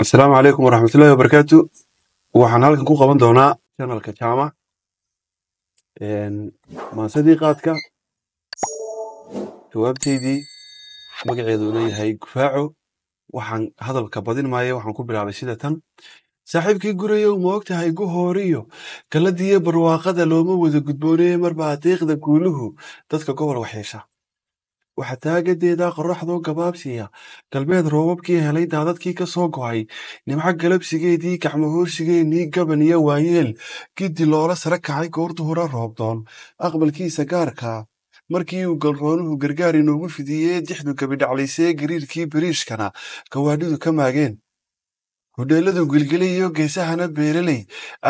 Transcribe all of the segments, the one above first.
السلام عليكم ورحمة الله وبركاته. waxaan halkan ku qaban doonaa channelka Chama ma sadiiqaadka jawaabteydii magaceedu leeyahay gufaaco. waxaan hadalka badin maayo, waxaan ku bilaabay sida tan: saaxiibkii gurayow ma ogtahay guhooriyo galadiyo barwaaqada looma wada gudboonee marbaa deeqda guuluhu dadka gobol waxyeesha. waxa taagadeeda qorraxdoo gabaabsiya galbeed roobabkii helay daadadkii ka soo go'ay nimco galabsigeedii gacmahoorsigeennii gaban iyo waayeel giddi loola sara kacay goortu hore roobdoon aqbalkiisa gaarkaa markii uu galroonuhu gargaar inoogu fidiyee dixdu gabidhaclaysee gariirkii biriishkana gawaadhidu ka maageen hodheelladu gilgiliyo geesahana beeraley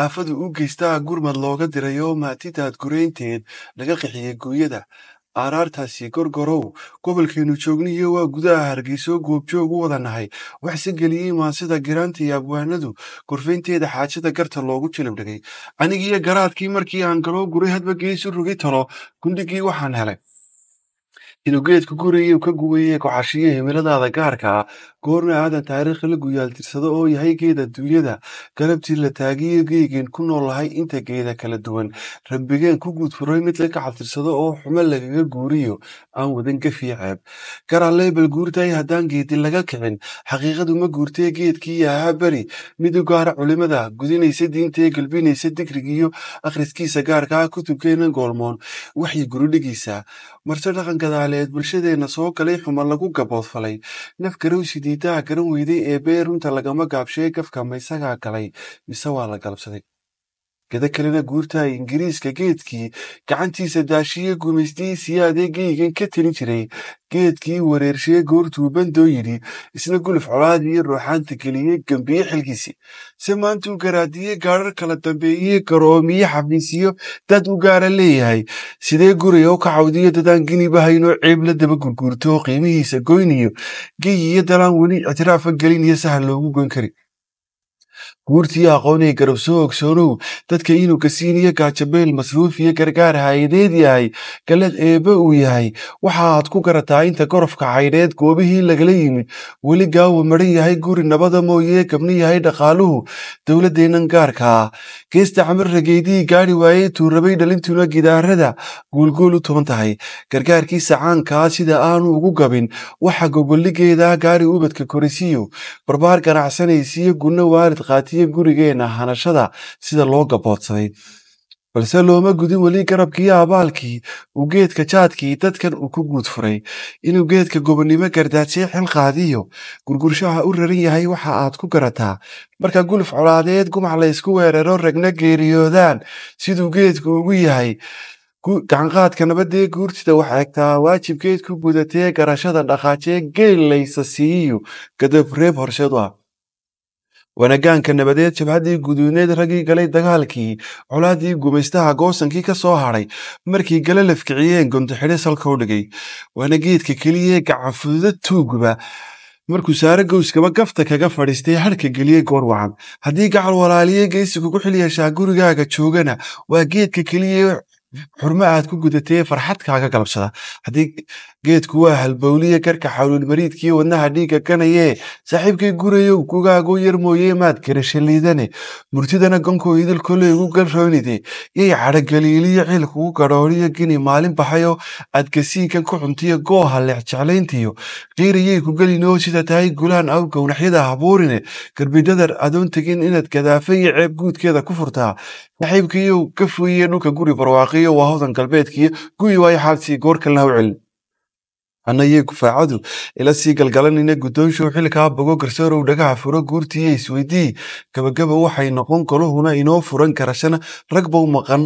aafadu u geystaa gurmad looga dirayoo maatidaad guraynteed laga qixiyey gooyada aaraartaasi gorgorow gobolkeennu joogniyo waa gudaha hargeyso goobjoog u wada nahay waxse geliyey maansida giraanta iyo abwaanadu gorfaynteeda xaajada garta loogu jilib dhigay anigiyo garaadkii markii aan galoo guray hadba geesu rogi talo gundhigii waxaan helay inuu geedku gurayey ka gubayey kocashiyo himiladaada gaarka ah goorna aadan taariikh la guyaaltirsado oo yahay geeda duunyada galabtii la taagiyo geygeen ku noolahay inta geeda kala duwan rabbigeen ku guudfuray mid la kacabtirsado oo xumo lagaga guuriyo aan wadan gafiyo ceeb garaaley bal guurtay haddaan geedi laga kicin xaqiiqadu ma guurtee geedkii ahaa beri mid u gaara culimada gudinaysa diintae galbinaysa digrigiyo akhriskiisa gaarka ah kutubkeena goolmoon waxyi gurudhigiisa marse dhaqan gadaaleed bulshadeenna soo galay xuma lagu gaboodfalay naf garowsi diidaha garan weyday ee bee runta lagama gaabshee gafka maysagaa galay mise waa la galabsaday geda kalena guurtaay ingiriiska geedkii gacantiisa daashiye gumaystii siyaadee geygan ka telin jiray geedkii wareershee goortuu bandoo yidhi isna guluf colaad iyo ruuxaanta geliyey gembiye xilkiisii se maantuu garaadiye gaadhar kala dambeeye garoomiye xafiisiyo dad u gaara leeyahay sidee guraya u ka cawdiyo dadaan ginibahaynoo ceeb la daba gurguurto qiimihiisa goyniyo geyi iyo dalaan weli ictiraafa gelin iyo sahal loogu goyn kari guurtii aqoonay garabsoo ogsoonow dadka inuu kasiiniyo gaajabeel masruuf iyo gargaar hay-adeed yahay galad eebbe uu yahay waxa aad ku garataa inta gorofka caydheed goobihii lagala yimid weli gaawa maran yahay guri nabada mooyee gabni yahay dhaqaaluhu dowladdeennan gaarka ah geesta camar rageydii gaadhi waayey tuurabay dhalintuna gidaarada guulguul u tuban tahay gargaarkiisa caankaa sida aanu ugu gabin waxa gobolligeeda gaari ubadka korisiyo barbaar ganacsanaysiyo gunno waalid qaatiyo gurigeenna hanashada sida loo gaboodsaday balse looma gudin weli garabkii abaalkii uu geedka jaadkii dadkan uu ku guud furay inuu geedka gobonnimo gardaadsee xil qaadiyo gurgurshaha u raran yahay waxa aad ku garataa marka guluf colaadeed gumac laysku weeraro ragna geeriyoodaan siduu geedku ugu yahay gacanqaadka nabadee guurtida wax eegtaa waajibkeed ku gudatee garashada dhaqaajee geel laysa siiyo gadab reeb horseed u ah wanagaanka nabadeed jabhaddii guduuneed raggii galay dagaalkii colaaddii gumaystaha goosankii ka soo hadhay markii gala lafkiciyeen gondoxidhe salka u dhigay waana geedka keliyee gacanfududa tuuguba markuu saare gowskaba gafta kaga fadhiistay hadhka geliyey goor wacan haddii gacal walaaliye geysi kugu xil yeeshaa gurigaaga joogana waa geedka keliyee xurmo aad ku gudatee farxadkaaga galabsada haddii geedku waa halbowliye garka xawlulmariidkiiyo wadnaha dhiigga ganayee saaxiibkay gurayow gugaagu yar mooyee maad garasha liidane murtidana gonkoo idil koley ugu galroonide yay cadhagaliiliyo ciil kugu gadhooriyo gini maalin baxayo aad gasiinkan ku cuntiyo gooha leex jeclayntiyo qiirayay ku gelinoo sida tahay gulaan aw gownaxyada habuurine garbidadar adoon tegin inaad gadaafa iyo ceeb guudkeeda ku furtaa saaxiibkiiyow ka foyiye dhulka guri barwaaqiyo waa hodan galbeedkiyo guyi waayo xaalsii goor kalena u celin annayee gufaacadu ila sii galgalanina guddoonshow xilkaa bogo garsoorow dhagaha furo guurtiiyo isweydii gabagaba waxay noqon goluhuna inoo furan garashana rag bau maqan